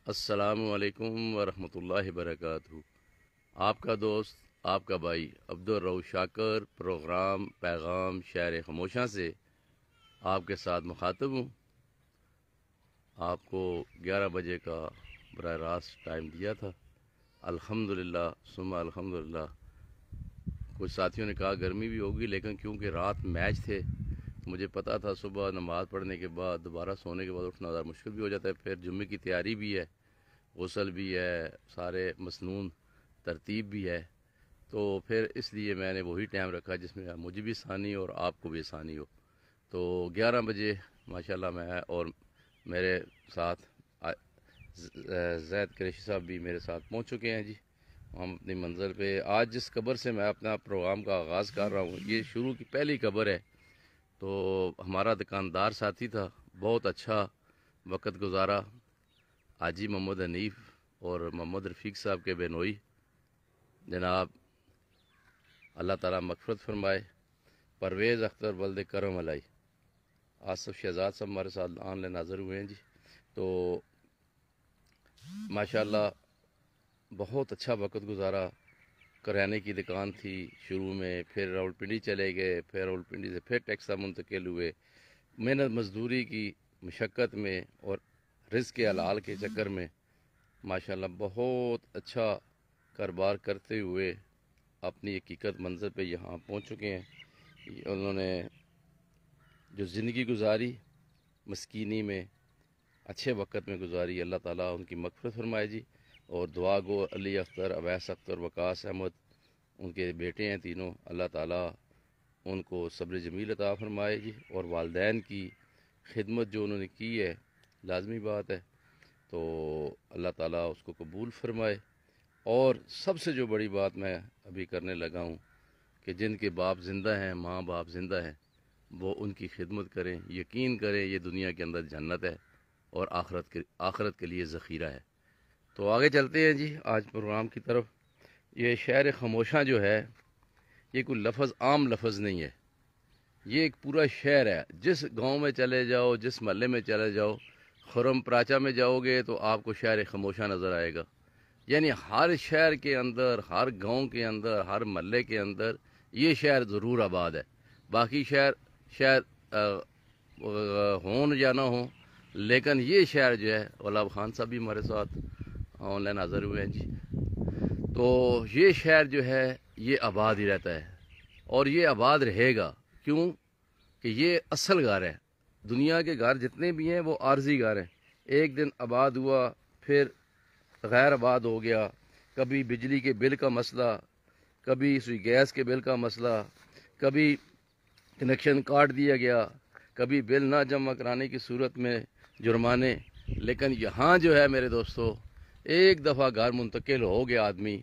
السلام علیکم ورحمۃ اللہ وبرکاتہ۔ آپ کا دوست، آپ کا بھائی عبدالرؤف شاکر پروگرام پیغام شعر خاموشاں سے آپ کے ساتھ مخاطب ہوں۔ آپ کو 11 بجے کا براہ راست ٹائم دیا تھا۔ الحمدللہ ثم الحمدللہ، کچھ ساتھیوں نے کہا گرمی بھی ہوگی، لیکن کیونکہ رات میچ تھے، مجھے پتا تھا صبح نماز پڑھنے کے بعد دوبارہ سونے کے بعد اٹھنا ذرا مشکل بھی ہو جاتا ہے، پھر جمعے کی تیاری بھی ہے، غسل بھی ہے، سارے مسنون ترتیب بھی ہے، تو پھر اس لیے میں نے وہی ٹائم رکھا جس میں مجھے بھی آسانی اور آپ کو بھی آسانی ہو۔ تو 11 بجے ماشاءاللہ میں اور میرے ساتھ زید قریشی صاحب بھی میرے ساتھ پہنچ چکے ہیں جی، ہم اپنی منزل پہ۔ آج جس قبر سے میں اپنا پروگرام کا آغاز کر رہا ہوں، یہ شروع کی پہلی قبر ہے۔ تو ہمارا دکاندار ساتھی تھا، بہت اچھا وقت گزارا، حاجی محمد حنیف اور محمد رفیق صاحب کے بینوئی، جناب اللہ تعالیٰ مغفرت فرمائے۔ پرویز اختر ولد کرم علائی، آصف شہزاد صاحب ہمارے ساتھ آن لائن حاضر ہوئے ہیں جی۔ تو ماشاءاللہ بہت اچھا وقت گزارا، کریانے کی دکان تھی شروع میں، پھر راولپنڈی چلے گئے، پھر راولپنڈی سے پھر ٹیکسا منتقل ہوئے، محنت مزدوری کی مشقت میں اور رزق حلال کے چکر میں ماشاءاللہ بہت اچھا کاروبار کرتے ہوئے اپنی حقیقت منزل پہ یہاں پہنچ چکے ہیں۔ انہوں نے جو زندگی گزاری مسکینی میں، اچھے وقت میں گزاری، اللہ تعالیٰ ان کی مغفرت فرمائے جی۔ اور دعا گو علی اختر، اویس اختر، وقاص احمد، ان کے بیٹے ہیں تینوں، اللہ تعالیٰ ان کو صبر جمیل عطا فرمائے جی۔ اور والدین کی خدمت جو انہوں نے کی ہے، لازمی بات ہے، تو اللہ تعالیٰ اس کو قبول فرمائے۔ اور سب سے جو بڑی بات میں ابھی کرنے لگا ہوں کہ جن کے باپ زندہ ہیں، ماں باپ زندہ ہیں، وہ ان کی خدمت کریں، یقین کریں یہ دنیا کے اندر جنت ہے اور آخرت کے لیے ذخیرہ ہے۔ تو آگے چلتے ہیں جی آج پروگرام کی طرف۔ یہ شعر خاموشاں جو ہے، یہ کوئی لفظ عام لفظ نہیں ہے، یہ ایک پورا شعر ہے۔ جس گاؤں میں چلے جاؤ، جس محلے میں چلے جاؤ، خرم پراچا میں جاؤ گے تو آپ کو شعر خاموشاں نظر آئے گا۔ یعنی ہر شہر کے اندر، ہر گاؤں کے اندر، ہر محلے کے اندر یہ شہر ضرور آباد ہے۔ باقی شہر ہوں یا نہ ہوں، لیکن یہ شہر جو ہے، غلاب خان صاحب بھی ہمارے ساتھ آن لائن حاضر ہوئے ہیں جی۔ تو یہ شہر جو ہے یہ آباد ہی رہتا ہے اور یہ آباد رہے گا، کیوں کہ یہ اصل گھر ہے۔ دنیا کے گھر جتنے بھی ہیں وہ عارضی گھر ہیں، ایک دن آباد ہوا پھر غیر آباد ہو گیا، کبھی بجلی کے بل کا مسئلہ، کبھی سوئی گیس کے بل کا مسئلہ، کبھی کنیکشن کاٹ دیا گیا، کبھی بل نہ جمع کرانے کی صورت میں جرمانے۔ لیکن یہاں جو ہے میرے دوستو، ایک دفعہ گھر منتقل ہو گیا آدمی،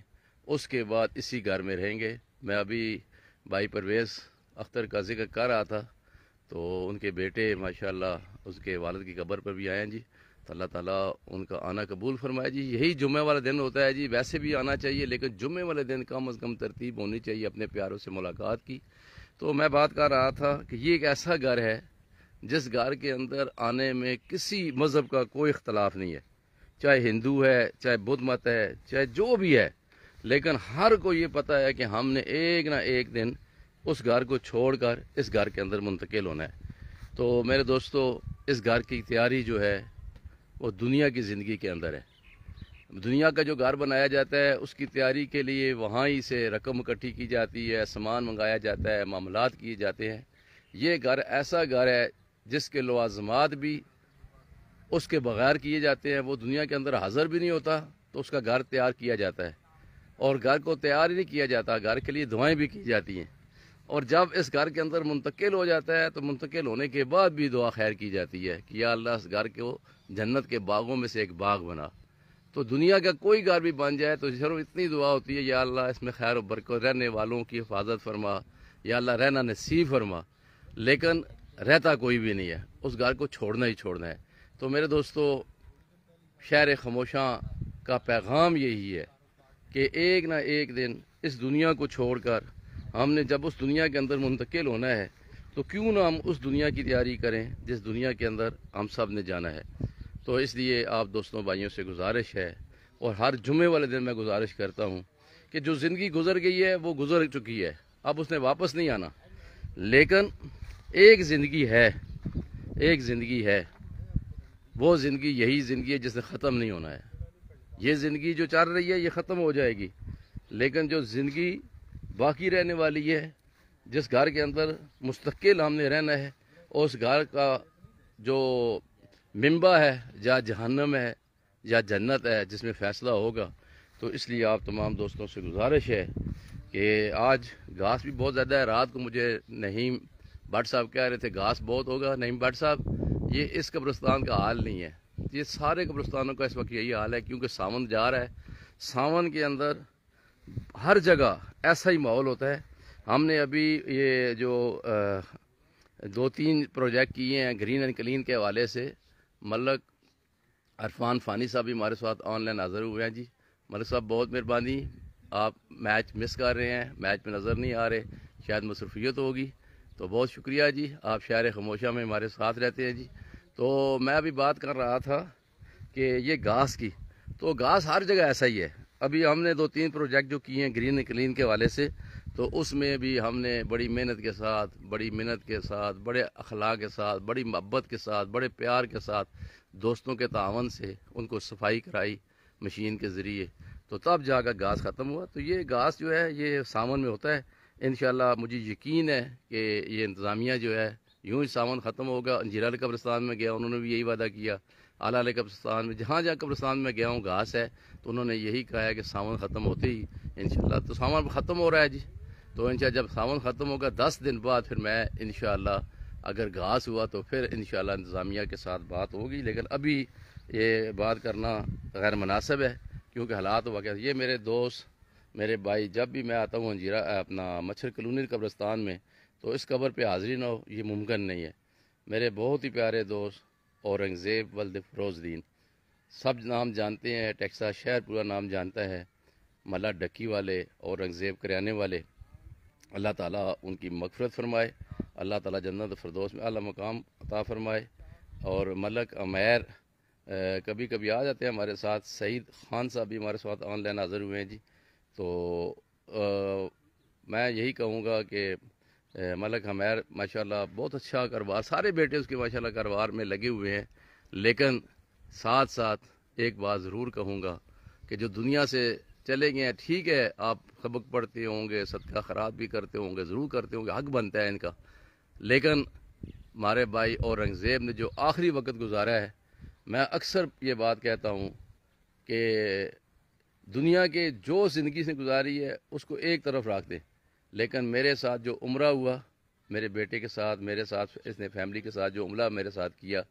اس کے بعد اسی گھر میں رہیں گے۔ میں ابھی بھائی پرویز اختر کا ذکر کر رہا تھا، تو ان کے بیٹے ماشاءاللہ اس کے والد کی قبر پر بھی آئے ہیں جی، تو اللہ تعالیٰ ان کا آنا قبول فرمائے جی۔ یہی جمعہ والا دن ہوتا ہے جی، ویسے بھی آنا چاہیے، لیکن جمعہ والے دن کم از کم ترتیب ہونی چاہیے اپنے پیاروں سے ملاقات کی۔ تو میں بات کر رہا تھا کہ یہ ایک ایسا گھر ہے جس گھر کے اندر آنے میں کسی مذہب کا کوئی اختلاف نہیں ہے، چاہے ہندو ہے، چاہے بدھ مت ہے، چاہے جو بھی ہے، لیکن ہر کو یہ پتہ ہے کہ ہم نے ایک نہ ایک دن اس گھر کو چھوڑ کر اس گھر کے اندر منتقل ہونا ہے۔ تو میرے دوستو، اس گھر کی تیاری جو ہے وہ دنیا کی زندگی کے اندر ہے۔ دنیا کا جو گھر بنایا جاتا ہے اس کی تیاری کے لیے وہاں ہی سے رقم اکٹھی کی جاتی ہے، سامان منگایا جاتا ہے، معاملات کیے جاتے ہیں۔ یہ گھر ایسا گھر ہے جس کے لوازمات بھی اس کے بغیر کیے جاتے ہیں، وہ دنیا کے اندر حاضر بھی نہیں ہوتا تو اس کا گھر تیار کیا جاتا ہے۔ اور گھر کو تیار ہی نہیں کیا جاتا، گھر کے لیے دعائیں بھی کی جاتی ہیں، اور جب اس گھر کے اندر منتقل ہو جاتا ہے تو منتقل ہونے کے بعد بھی دعا خیر کی جاتی ہے کہ یا اللہ اس گھر کو جنت کے باغوں میں سے ایک باغ بنا۔ تو دنیا کا کوئی گھر بھی بن جائے تو ضرور اتنی دعا ہوتی ہے، یا اللہ اس میں خیر و برکت، رہنے والوں کی حفاظت فرما، یا اللہ رہنا نصیب فرما، لیکن رہتا کوئی بھی نہیں ہے، اس گھر کو چھوڑنا ہی چھوڑنا ہے۔ تو میرے دوستو، شعر خاموشاں کا پیغام یہی ہے کہ ایک نہ ایک دن اس دنیا کو چھوڑ کر ہم نے جب اس دنیا کے اندر منتقل ہونا ہے تو کیوں نہ ہم اس دنیا کی تیاری کریں جس دنیا کے اندر ہم سب نے جانا ہے۔ تو اس لیے آپ دوستوں بھائیوں سے گزارش ہے، اور ہر جمعے والے دن میں گزارش کرتا ہوں کہ جو زندگی گزر گئی ہے وہ گزر چکی ہے، اب اس نے واپس نہیں آنا، لیکن ایک زندگی ہے، ایک زندگی ہے، وہ زندگی یہی زندگی ہے جس نے ختم نہیں ہونا ہے۔ یہ زندگی جو چل رہی ہے یہ ختم ہو جائے گی، لیکن جو زندگی باقی رہنے والی ہے، جس گھر کے اندر مستقل ہم نے رہنا ہے، اس گھر کا جو منبع ہے، یا جہنم ہے یا جنت ہے، جس میں فیصلہ ہوگا۔ تو اس لیے آپ تمام دوستوں سے گزارش ہے کہ آج گھاس بھی بہت زیادہ ہے۔ رات کو مجھے نعیم بٹ صاحب کہہ رہے تھے گھاس بہت ہوگا۔ نعیم بٹ صاحب، یہ اس قبرستان کا حال نہیں ہے، یہ سارے قبرستانوں کا اس وقت یہی حال ہے، کیونکہ ساون جا رہا ہے۔ ساون کے اندر ہر جگہ ایسا ہی ماحول ہوتا ہے۔ ہم نے ابھی یہ جو 2-3 پروجیکٹ کیے ہیں گرین اینڈ کلین کے حوالے سے، ملک عرفان فانی صاحب بھی ہمارے ساتھ آن لائن حاضر ہوئے ہیں جی۔ ملک صاحب بہت مہربانی، آپ میچ مس کر رہے ہیں، میچ میں نظر نہیں آ رہے، شاید مصروفیت ہوگی، تو بہت شکریہ جی، آپ شہر خاموشہ میں ہمارے ساتھ رہتے ہیں جی۔ تو میں ابھی بات کر رہا تھا کہ یہ گھاس کی، تو گھاس ہر جگہ ایسا ہی ہے۔ ابھی ہم نے 2-3 پروجیکٹ جو کیے ہیں گرین اینڈ کلین کے حوالے سے، تو اس میں بھی ہم نے بڑی محنت کے ساتھ، بڑی منت کے ساتھ، بڑے اخلاق کے ساتھ، بڑی محبت کے ساتھ، بڑے پیار کے ساتھ، دوستوں کے تعاون سے ان کو صفائی کرائی مشین کے ذریعے، تو تب جا کر گھاس ختم ہوا۔ تو یہ گھاس جو ہے یہ ساون میں ہوتا ہے، انشاءاللہ مجھے یقین ہے کہ یہ انتظامیہ جو ہے یوں ہی ساون ختم ہوگا۔ انجیرہ علی قبرستان میں گیا، انہوں نے بھی یہی وعدہ کیا۔ اعلیٰ علی قبرستان میں، جہاں قبرستان میں گیا ہوں گھاس ہے، تو انہوں نے یہی کہا ہے کہ ساون ختم ہوتے ہی انشاءاللہ، تو ساون ختم ہو رہا ہے جی، تو انشاءاللہ جب ساون ختم ہوگا 10 دن بعد پھر میں انشاءاللہ اگر گھاس ہوا تو پھر انشاءاللہ انتظامیہ کے ساتھ بات ہوگی، لیکن ابھی یہ بات کرنا غیر مناسب ہے کیونکہ حالات وغیرہ۔ یہ میرے دوست، میرے بھائی، جب بھی میں آتا ہوں انجیرہ اپنا مچھر کلونی قبرستان میں، تو اس قبر پہ حاضری نہ ہو یہ ممکن نہیں ہے۔ میرے بہت ہی پیارے دوست اورنگزیب ولد فیروز الدین، سب نام جانتے ہیں، ٹیکساس شہر پورا نام جانتا ہے، ملا ڈکی والے، اورنگزیب کریانے والے، اللہ تعالیٰ ان کی مغفرت فرمائے، اللہ تعالیٰ جنت فردوس میں اعلیٰ مقام عطا فرمائے۔ اور ملک عمیر کبھی کبھی آ جاتے ہیں ہمارے ساتھ، سعید خان صاحب بھی ہمارے ساتھ آن لائن حاضر ہوئے ہیں جی۔ تو میں یہی کہوں گا کہ ملک عمیر ماشاءاللہ بہت اچھا کاروبار، سارے بیٹے اس کے ماشاءاللہ کاروبار میں لگے ہوئے ہیں، لیکن ساتھ ساتھ ایک بات ضرور کہوں گا کہ جو دنیا سے چلے گئے ہیں، ٹھیک ہے آپ سبق پڑھتے ہوں گے، صدقہ خیرات بھی کرتے ہوں گے، ضرور کرتے ہوں گے، حق بنتا ہے ان کا، لیکن ہمارے بھائی اورنگزیب نے جو آخری وقت گزارا ہے، میں اکثر یہ بات کہتا ہوں کہ دنیا کے جو زندگی سے گزاری ہے اس کو ایک طرف رکھ دیں، لیکن میرے ساتھ جو عمرہ ہوا، میرے بیٹے کے ساتھ، میرے ساتھ اس نے فیملی کے ساتھ جو عمرہ میرے ساتھ کیا،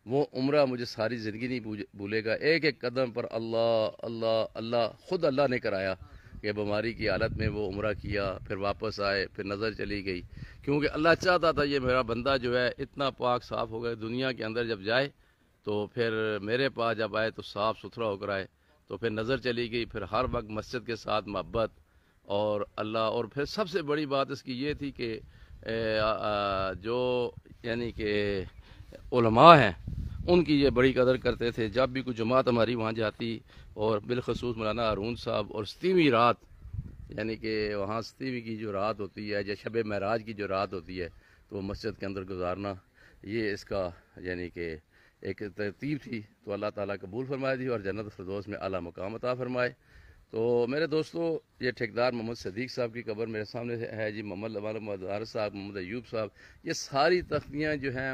وہ عمرہ مجھے ساری زندگی نہیں بھولے گا۔ ایک ایک قدم پر اللہ اللہ اللہ، خود اللہ نے کرایا کہ بیماری کی حالت میں وہ عمرہ کیا، پھر واپس آئے، پھر نظر چلی گئی، کیونکہ اللہ چاہتا تھا یہ میرا بندہ جو ہے اتنا پاک صاف ہو گیا، دنیا کے اندر جب جائے تو پھر میرے پاس جب آئے تو صاف ستھرا ہو کر آئے، تو پھر نظر چلی گئی، پھر ہر وقت مسجد کے ساتھ محبت اور اللہ، اور پھر سب سے بڑی بات اس کی یہ تھی کہ جو یعنی کہ علماء ہیں ان کی یہ بڑی قدر کرتے تھے۔ جب بھی کوئی جماعت ہماری وہاں جاتی، اور بالخصوص مولانا ہارون صاحب، اور 70ویں رات، یعنی کہ وہاں 70ویں کی جو رات ہوتی ہے یا شب معراج کی جو رات ہوتی ہے، تو وہ مسجد کے اندر گزارنا، یہ اس کا یعنی کہ ایک ترتیب تھی، تو اللہ تعالیٰ قبول فرمائے دی اور جنت فردوس میں اعلیٰ مقام عطا فرمائے۔ تو میرے دوستو، یہ ٹھیکیدار محمد صدیق صاحب کی قبر میرے سامنے ہے جی، محمد عارف صاحب، محمد ایوب صاحب، یہ ساری تختیاں جو ہیں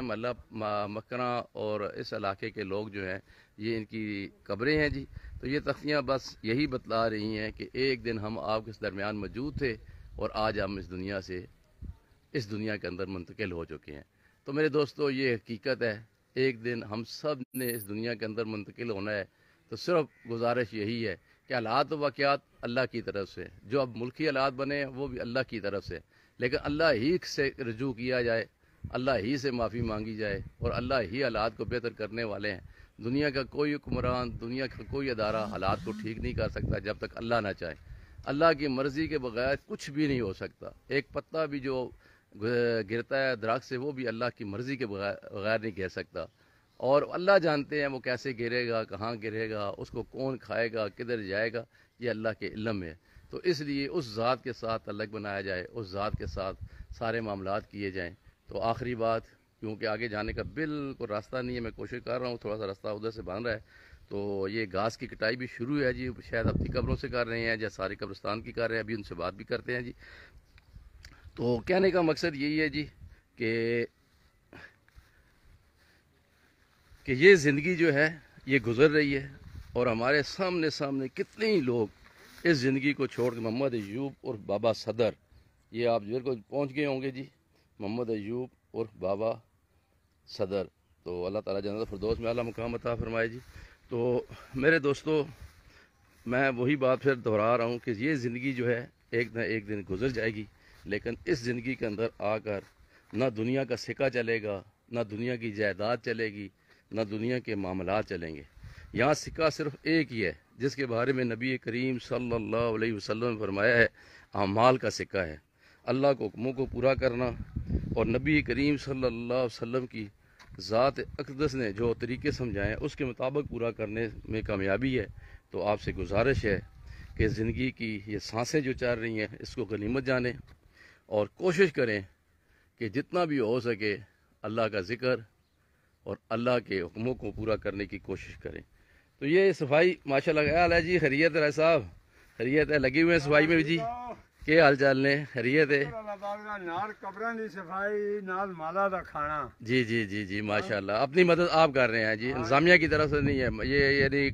مکرہ اور اس علاقے کے لوگ جو ہیں، یہ ان کی قبریں ہیں جی۔ تو یہ تختیاں بس یہی بتلا رہی ہیں کہ ایک دن ہم آپ کے درمیان موجود تھے، اور آج ہم اس دنیا کے اندر منتقل ہو چکے ہیں۔ تو میرے دوستو، یہ حقیقت ہے، ایک دن ہم سب نے اس دنیا کے اندر منتقل ہونا ہے، تو صرف گزارش یہی ہے کہ حالات و واقعات اللہ کی طرف سے، جو اب ملکی حالات بنے ہیں وہ بھی اللہ کی طرف سے، لیکن اللہ ہی سے رجوع کیا جائے، اللہ ہی سے معافی مانگی جائے، اور اللہ ہی حالات کو بہتر کرنے والے ہیں۔ دنیا کا کوئی حکمران، دنیا کا کوئی ادارہ حالات کو ٹھیک نہیں کر سکتا جب تک اللہ نہ چاہے۔ اللہ کی مرضی کے بغیر کچھ بھی نہیں ہو سکتا۔ ایک پتا بھی جو گرتا ہے درخت سے، وہ بھی اللہ کی مرضی کے بغیر نہیں گر سکتا۔ اور اللہ جانتے ہیں وہ کیسے گرے گا، کہاں گرے گا، اس کو کون کھائے گا، کدھر جائے گا، یہ اللہ کے علم ہے۔ تو اس لیے اس ذات کے ساتھ تعلق بنایا جائے، اس ذات کے ساتھ سارے معاملات کیے جائیں۔ تو آخری بات، کیونکہ آگے جانے کا بالکل راستہ نہیں ہے، میں کوشش کر رہا ہوں، تھوڑا سا راستہ ادھر سے بن رہا ہے، تو یہ گھاس کی کٹائی بھی شروع ہے جی، شاید اپنی قبروں سے کر رہے ہیں یا ساری قبرستان کی کر رہے ہیں، ابھی ان سے بات بھی کرتے ہیں جی۔ تو کہنے کا مقصد یہی ہے جی کہ یہ زندگی جو ہے یہ گزر رہی ہے، اور ہمارے سامنے کتنے ہی لوگ اس زندگی کو چھوڑ کے، محمد ایوب اور بابا صدر، یہ آپ بالکل پہنچ گئے ہوں گے جی، محمد ایوب اور بابا صدر، تو اللہ تعالیٰ جنت الفردوس میں اعلیٰ مقام عطا فرمائے جی۔ تو میرے دوستو، میں وہی بات پھر دہرا رہا ہوں کہ یہ زندگی جو ہے ایک نہ ایک دن گزر جائے گی، لیکن اس زندگی کے اندر آ کر نہ دنیا کا سکہ چلے گا، نہ دنیا کی جائیداد چلے گی، نہ دنیا کے معاملات چلیں گے۔ یہاں سکہ صرف ایک ہی ہے، جس کے بارے میں نبی کریم صلی اللہ علیہ وسلم نے فرمایا ہے، اعمال کا سکہ ہے، اللہ کے حکموں کو پورا کرنا، اور نبی کریم صلی اللہ علیہ وسلم کی ذات اقدس نے جو طریقے سمجھائے ہیں اس کے مطابق پورا کرنے میں کامیابی ہے۔ تو آپ سے گزارش ہے کہ زندگی کی یہ سانسیں جو چل رہی ہیں اس کو غنیمت جانیں، اور کوشش کریں کہ جتنا بھی ہو سکے اللہ کا ذکر اور اللہ کے حکموں کو پورا کرنے کی کوشش کریں۔ تو یہ صفائی ماشاءاللہ کیا حال ہے جی؟ خیریت ہے رائے صاحب؟ خیریت ہے؟ لگے ہوئے ہیں صفائی میں بھی جی؟ کیا حال چال نے؟ خیریت ہے؟ جی جی جی جی ماشاءاللہ، اپنی مدد آپ کر رہے ہیں جی، انتظامیہ کی طرف سے نہیں ہے یہ، یعنی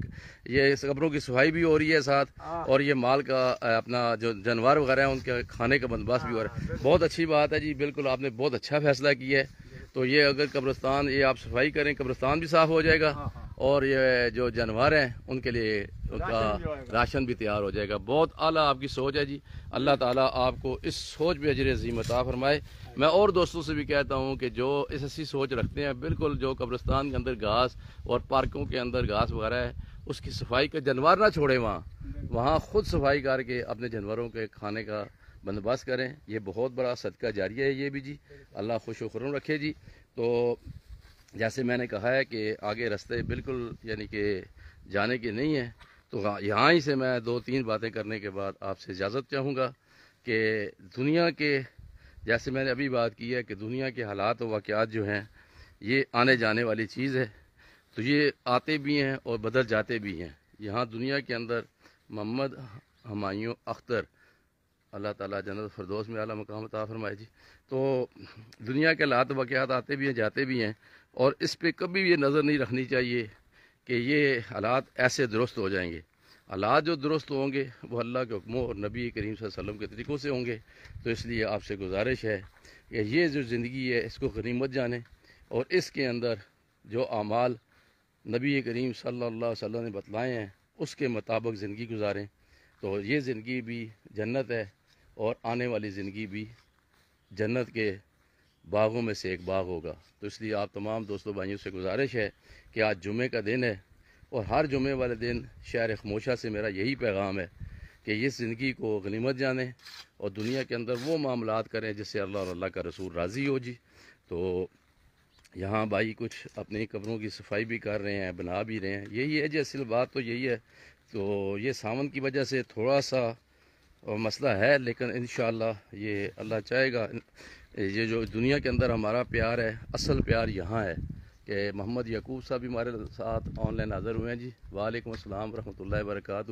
یہ قبروں کی صفائی بھی ہو رہی ہے ساتھ، اور یہ مال کا اپنا جو جانور وغیرہ ہیں ان کے کھانے کا بندوبست بھی ہو رہا ہے۔ بہت اچھی بات ہے جی، بالکل آپ نے بہت اچھا فیصلہ کیا ہے۔ تو یہ اگر قبرستان یہ آپ صفائی کریں، قبرستان بھی صاف ہو جائے گا، اور یہ جو جانور ہیں ان کے لیے ان کا راشن بھی تیار ہو جائے گا۔ بہت اعلیٰ آپ کی سوچ ہے جی، اللہ تعالیٰ آپ کو اس سوچ پہ اجر عظیم عطا فرمائے۔ میں اور دوستوں سے بھی کہتا ہوں کہ جو اس ایسی سوچ رکھتے ہیں، بالکل جو قبرستان کے اندر گھاس اور پارکوں کے اندر گھاس وغیرہ ہے اس کی صفائی کا، جانور نہ چھوڑیں، وہاں خود صفائی کر کے اپنے جانوروں کے کھانے کا بندوبست کریں، یہ بہت بڑا صدقہ جاریہ ہے یہ بھی جی، اللہ خوش و خرم رکھے جی۔ تو جیسے میں نے کہا ہے کہ آگے رستے بالکل یعنی کہ جانے کے نہیں ہیں، تو یہاں ہی سے میں 2-3 باتیں کرنے کے بعد آپ سے اجازت چاہوں گا کہ دنیا کے، جیسے میں نے ابھی بات کی ہے کہ دنیا کے حالات و واقعات جو ہیں یہ آنے جانے والی چیز ہے، تو یہ آتے بھی ہیں اور بدل جاتے بھی ہیں۔ یہاں دنیا کے اندر محمد ہمایوں اختر، اللہ تعالیٰ جنت الفردوس میں اعلیٰ مقام عطا فرمائے جی، تو دنیا کے حالات و واقعات آتے بھی ہیں جاتے بھی ہیں، اور اس پہ کبھی بھی یہ نظر نہیں رکھنی چاہیے کہ یہ حالات ایسے درست ہو جائیں گے۔ حالات جو درست ہوں گے وہ اللہ کے حکموں اور نبی کریم صلی اللہ علیہ وسلم کے طریقوں سے ہوں گے۔ تو اس لیے آپ سے گزارش ہے کہ یہ جو زندگی ہے اس کو غنیمت جانیں، اور اس کے اندر جو اعمال نبی کریم صلی اللہ علیہ وسلم نے بتلائے ہیں اس کے مطابق زندگی گزاریں، تو یہ زندگی بھی جنت ہے، اور آنے والی زندگی بھی جنت کے باغوں میں سے ایک باغ ہوگا۔ تو اس لیے آپ تمام دوستوں بھائیوں سے گزارش ہے کہ آج جمعے کا دن ہے، اور ہر جمعے والے دن شہر خموشہ سے میرا یہی پیغام ہے کہ اس زندگی کو غنیمت جانیں، اور دنیا کے اندر وہ معاملات کریں جس سے اللہ اور اللہ کا رسول راضی ہو جی۔ تو یہاں بھائی کچھ اپنی قبروں کی صفائی بھی کر رہے ہیں، بنا بھی رہے ہیں، یہی ہے جی اصل بات تو یہی ہے۔ تو یہ ساون کی وجہ سے تھوڑا سا مسئلہ ہے، لیکن انشاءاللہ یہ اللہ چاہے گا، یہ جو دنیا کے اندر ہمارا پیار ہے، اصل پیار یہاں ہے کہ محمد یعقوب صاحب بھی ہمارے ساتھ آن لائن حاضر ہوئے ہیں جی۔ وعلیکم السلام ورحمۃ اللہ وبرکاتہ۔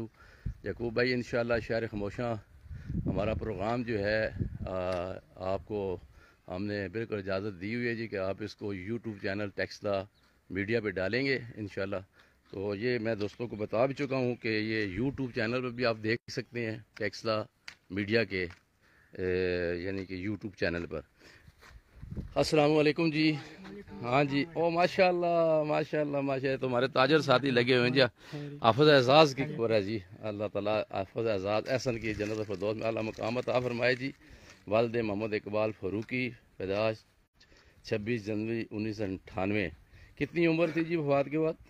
یعقوب بھائی انشاءاللہ شہر خموشہ ہمارا پروگرام جو ہے آپ کو ہم نے بالکل اجازت دی ہوئی ہے جی کہ آپ اس کو یوٹیوب چینل ٹیکسلا میڈیا پہ ڈالیں گے انشاءاللہ۔ تو یہ میں دوستوں کو بتا بھی چکا ہوں کہ یہ یوٹیوب چینل پہ بھی آپ دیکھ سکتے ہیں، ٹیکسلا میڈیا کے یعنی کہ یوٹیوب چینل پر۔ السلام علیکم جی۔ ہاں جی، او ماشاءاللہ ماشاءاللہ ماشاءاللہ، تمہارے تاجر ساتھی لگے ہوئے ہیں جی۔ حافظ اعزاز کی خبر ہے جی، اللہ تعالیٰ حافظ اعزاز احسن کی جنت الفردوس میں اعلیٰ مقام عطا فرمائے جی۔ والد محمد اقبال فاروقی، پیدائش 26 جنوری 1998۔ کتنی عمر تھی جی وفات کے بعد؟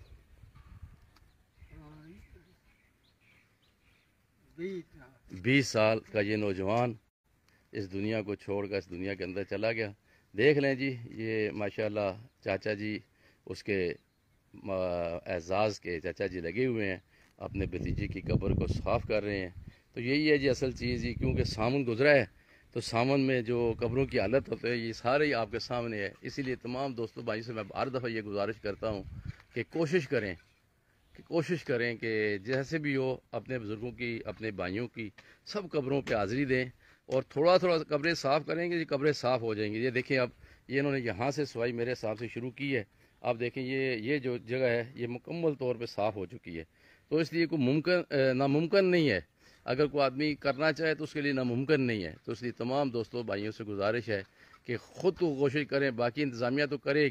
20 سال کا یہ نوجوان اس دنیا کو چھوڑ کر اس دنیا کے اندر چلا گیا۔ دیکھ لیں جی، یہ ماشاءاللہ چاچا جی اس کے اعزاز کے چچا جی لگے ہوئے ہیں، اپنے بھتیجے کی قبر کو صاف کر رہے ہیں۔ تو یہی ہے جی اصل چیز ہی، کیونکہ سامن گزرا ہے تو سامن میں جو قبروں کی حالت ہوتے ہیں یہ سارے ہی آپ کے سامنے ہے۔ اسی لیے تمام دوستوں بھائی سے میں ہر دفعہ یہ گزارش کرتا ہوں کہ کوشش کریں کہ جیسے بھی ہو اپنے بزرگوں کی، اپنے بھائیوں کی سب قبروں پہ حاضری دیں، اور تھوڑا تھوڑا قبریں صاف کریں گے، یہ قبریں صاف ہو جائیں گی۔ یہ دیکھیں اب یہ انہوں نے یہاں سے سوائی میرے حساب سے شروع کی ہے، آپ دیکھیں یہ جو جگہ ہے یہ مکمل طور پہ صاف ہو چکی ہے۔ تو اس لیے کوئی ناممکن نہیں ہے، اگر کوئی آدمی کرنا چاہے تو اس کے لیے ناممکن نہیں ہے۔ تو اس لیے تمام دوستوں بھائیوں سے گزارش ہے کہ خود تو کوشش کریں، باقی انتظامیہ تو کرے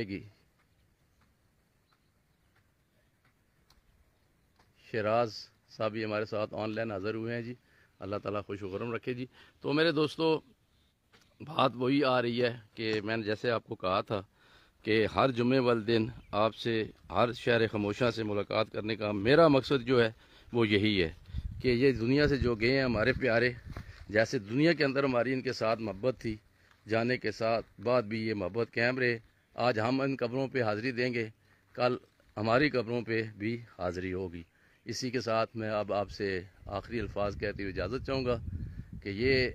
گی، شیراز صاحب بھی ہمارے ساتھ آن لائن حاضر ہوئے ہیں جی، اللہ تعالیٰ خوش و خرم رکھے جی۔ تو میرے دوستو بات وہی آ رہی ہے کہ میں نے جیسے آپ کو کہا تھا کہ ہر جمعے والے دن آپ سے، ہر شہر خموشاں سے ملاقات کرنے کا میرا مقصد جو ہے وہ یہی ہے کہ یہ دنیا سے جو گئے ہیں ہمارے پیارے، جیسے دنیا کے اندر ہماری ان کے ساتھ محبت تھی، جانے کے ساتھ بعد بھی یہ محبت قائم رہے۔ آج ہم ان قبروں پہ حاضری دیں گے، کل ہماری قبروں پہ بھی حاضری ہوگی۔ اسی کے ساتھ میں اب آپ سے آخری الفاظ کہتے ہوئے اجازت چاہوں گا کہ یہ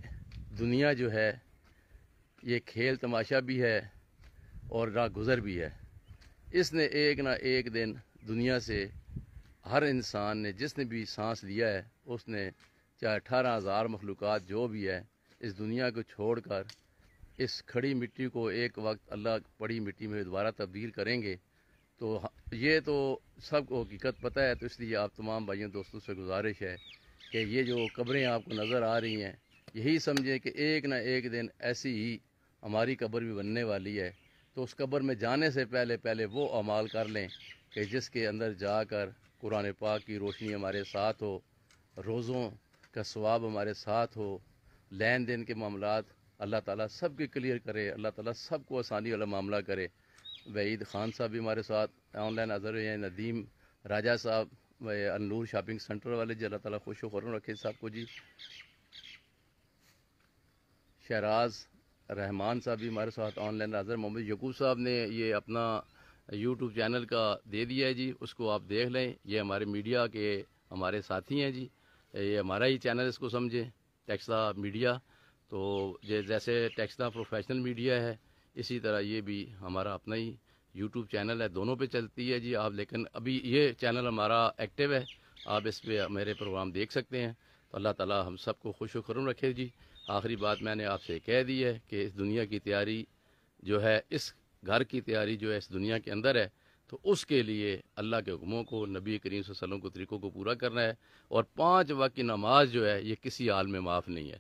دنیا جو ہے یہ کھیل تماشا بھی ہے اور راہ گزر بھی ہے۔ اس نے ایک نہ ایک دن دنیا سے ہر انسان نے، جس نے بھی سانس لیا ہے، اس نے چاہے 18,000 مخلوقات جو بھی ہے، اس دنیا کو چھوڑ کر اس کھڑی مٹی کو ایک وقت اللہ پڑی مٹی میں دوبارہ تبدیل کریں گے۔ تو یہ تو سب کو حقیقت پتہ ہے۔ تو اس لیے آپ تمام بھائیوں دوستوں سے گزارش ہے کہ یہ جو قبریں آپ کو نظر آ رہی ہیں، یہی سمجھیں کہ ایک نہ ایک دن ایسی ہی ہماری قبر بھی بننے والی ہے۔ تو اس قبر میں جانے سے پہلے وہ اعمال کر لیں کہ جس کے اندر جا کر قرآن پاک کی روشنی ہمارے ساتھ ہو، روزوں کا ثواب ہمارے ساتھ ہو، لین دین کے معاملات اللہ تعالیٰ سب کے کلیئر کرے، اللہ تعالیٰ سب کو آسانی والا معاملہ کرے۔ وحید خان صاحب بھی ہمارے ساتھ آن لائن حاضر ہوئے ہیں، ندیم راجہ صاحب النور شاپنگ سینٹر والے جی، اللہ تعالیٰ خوش و خرم رکھے سب کو جی۔ شہراز رحمان صاحب بھی ہمارے ساتھ آن لائن حاضر۔ محمد یعقوب صاحب نے یہ اپنا یوٹیوب چینل کا دے دیا ہے جی، اس کو آپ دیکھ لیں۔ یہ ہمارے میڈیا کے ہمارے ساتھی ہیں جی، یہ ہمارا ہی چینل اس کو سمجھیں، ٹیکسلا میڈیا۔ تو جیسے ٹیکسلا پروفیشنل میڈیا ہے، اسی طرح یہ بھی ہمارا اپنا ہی یوٹیوب چینل ہے، دونوں پہ چلتی ہے جی آپ۔ لیکن ابھی یہ چینل ہمارا ایکٹیو ہے، آپ اس پہ میرے پروگرام دیکھ سکتے ہیں۔ تو اللہ تعالیٰ ہم سب کو خوش و خرم رکھے جی۔ آخری بات میں نے آپ سے کہہ دی ہے کہ اس دنیا کی تیاری جو ہے، اس گھر کی تیاری جو ہے اس دنیا کے اندر ہے، تو اس کے لیے اللہ کے حکموں کو، نبی کریم صلی اللہ علیہ وسلم کو طریقوں کو پورا کرنا ہے۔ اور 5 وقت کی نماز جو ہے یہ کسی حال میں معاف نہیں ہے۔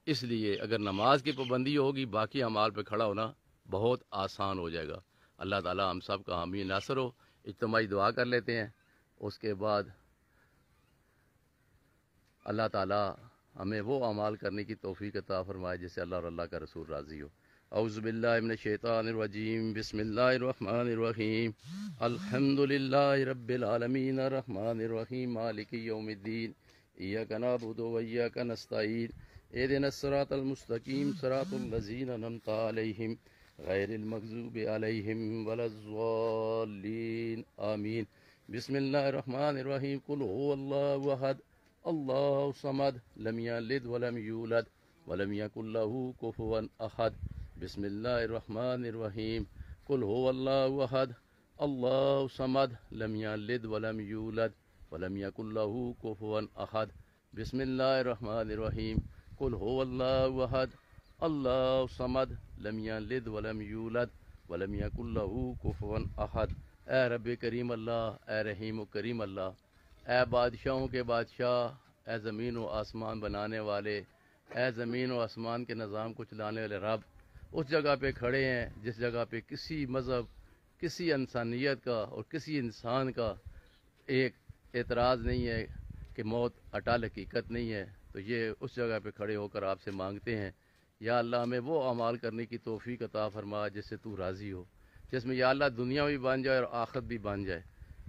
اس لیے اگر نماز کی پابندی ہوگی، باقی اعمال پہ کھڑا ہونا بہت آسان ہو جائے گا۔ اللہ تعالیٰ ہم سب کا حامی ناصر ہو۔ اجتماعی دعا کر لیتے ہیں، اس کے بعد اللہ تعالیٰ ہمیں وہ اعمال کرنے کی توفیق عطا فرمائے جس سے اللہ اور اللہ کا رسول راضی ہو۔ اعوذ باللہ من الشیطان الرجیم، بسم اللہ الرحمن الرحیم، الحمد للہ رب العالمین، الرحمن الرحیم، مالک یوم الدین، ایاک نعبد و ایاک نستعین، اہدنا الصراط المستقیم، صراط الذین انعمت علیہم غیر المغضوب علیہم ولا الضالین، آمین۔ بسم اللہ الرحمن الرحیم، قل هو اللہ احد اللہ الصمد لم یلد ولم یولد ولم یکن له کفوا احد۔ بسم اللہ الرحمن الرحیم، قل هو اللہ احد اللہ الصمد لم یلد ولم یولد ولم یکن له کفوا احد۔ بسم اللہ الرحمن الرحیم، قل هو اللہ احد اللہ الصمد لم یلد ولم یولد ولم یکن له کفوا احد۔ اے رب کریم اللہ، اے رحیم و کریم اللہ، اے بادشاہوں کے بادشاہ، اے زمین و آسمان بنانے والے، اے زمین و آسمان کے نظام کو چلانے والے رب، اس جگہ پہ کھڑے ہیں جس جگہ پہ کسی مذہب، کسی انسانیت کا اور کسی انسان کا ایک اعتراض نہیں ہے کہ موت اٹل حقیقت نہیں ہے۔ تو یہ اس جگہ پہ کھڑے ہو کر آپ سے مانگتے ہیں، یا اللہ ہمیں وہ اعمال کرنے کی توفیق عطا فرما جس سے تو راضی ہو، جس میں یا اللہ دنیا بھی بن جائے اور آخرت بھی بن جائے۔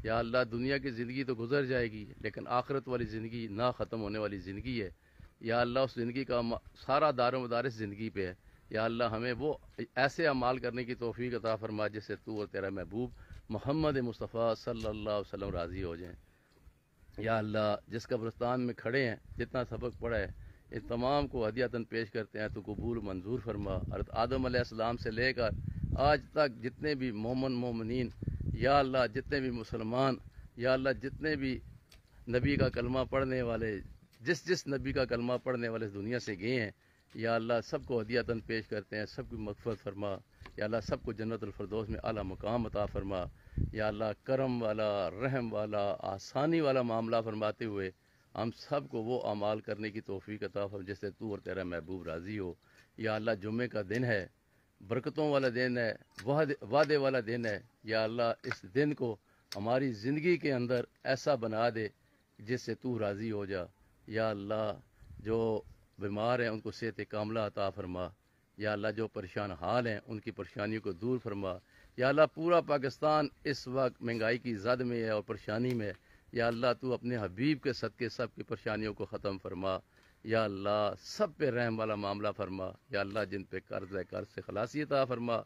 یا اللہ دنیا کی زندگی تو گزر جائے گی، لیکن آخرت والی زندگی نہ ختم ہونے والی زندگی ہے۔ یا اللہ اس زندگی کا سارا دار و مدار اس زندگی پہ ہے۔ یا اللہ ہمیں وہ ایسے اعمال کرنے کی توفیق عطا فرما جس سے تو اور تیرا محبوب محمد مصطفیٰ صلی اللہ علیہ وسلم راضی ہو جائیں۔ یا اللہ جس قبرستان میں کھڑے ہیں جتنا سبق پڑھا ہے ان تمام کو ہدیۃً پیش کرتے ہیں، تو قبول منظور فرما۔ حضرت آدم علیہ السلام سے لے کر آج تک جتنے بھی مومن مومنین، یا اللہ جتنے بھی مسلمان، یا اللہ جتنے بھی نبی کا کلمہ پڑھنے والے، جس نبی کا کلمہ پڑھنے والے اس دنیا سے گئے ہیں، یا اللہ سب کو ہدیۃً پیش کرتے ہیں، سب کی مغفرت فرما۔ یا اللہ سب کو جنت الفردوس میں اعلیٰ مقام عطا فرما۔ یا اللہ کرم والا، رحم والا، آسانی والا معاملہ فرماتے ہوئے ہم سب کو وہ اعمال کرنے کی توفیق عطا فرما جس سے تو اور تیرا محبوب راضی ہو۔ یا اللہ جمعے کا دن ہے، برکتوں والا دن ہے، وعدے والا دن ہے۔ یا اللہ اس دن کو ہماری زندگی کے اندر ایسا بنا دے جس سے تو راضی ہو جا۔ یا اللہ جو بیمار ہیں ان کو صحت کاملہ عطا فرما۔ یا اللہ جو پریشان حال ہیں ان کی پریشانیوں کو دور فرما۔ یا اللہ پورا پاکستان اس وقت مہنگائی کی زد میں ہے اور پریشانی میں ہے، یا اللہ تو اپنے حبیب کے صدقے سب کی پریشانیوں کو ختم فرما۔ یا اللہ سب پہ رحم والا معاملہ فرما۔ یا اللہ جن پہ قرض ہے قرض سے خلاصی عطا فرما۔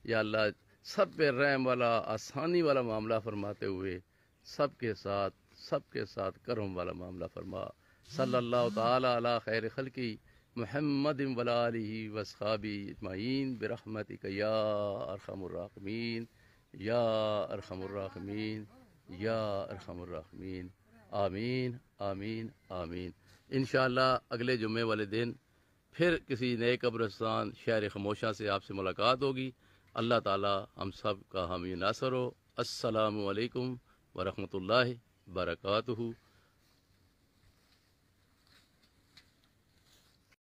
یا اللہ سب پہ رحم والا آسانی والا معاملہ فرماتے ہوئے سب کے ساتھ کرم والا معاملہ فرما۔ صلی اللہ تعالی علی خیر خلقی محمد وعلی آلہ واصحابہ اجمعین برحمتک یا ارحم الراحمین یا ارحم الراحمین یا ارحم الراحمین۔ آمین آمین آمین۔ انشاءاللہ اگلے جمعے والے دن پھر کسی نئے قبرستان شہر خموشہ سے آپ سے ملاقات ہوگی۔ اللہ تعالی ہم سب کا حامی ناصر ہو۔ السلام علیکم ورحمۃ اللہ وبرکاتہ۔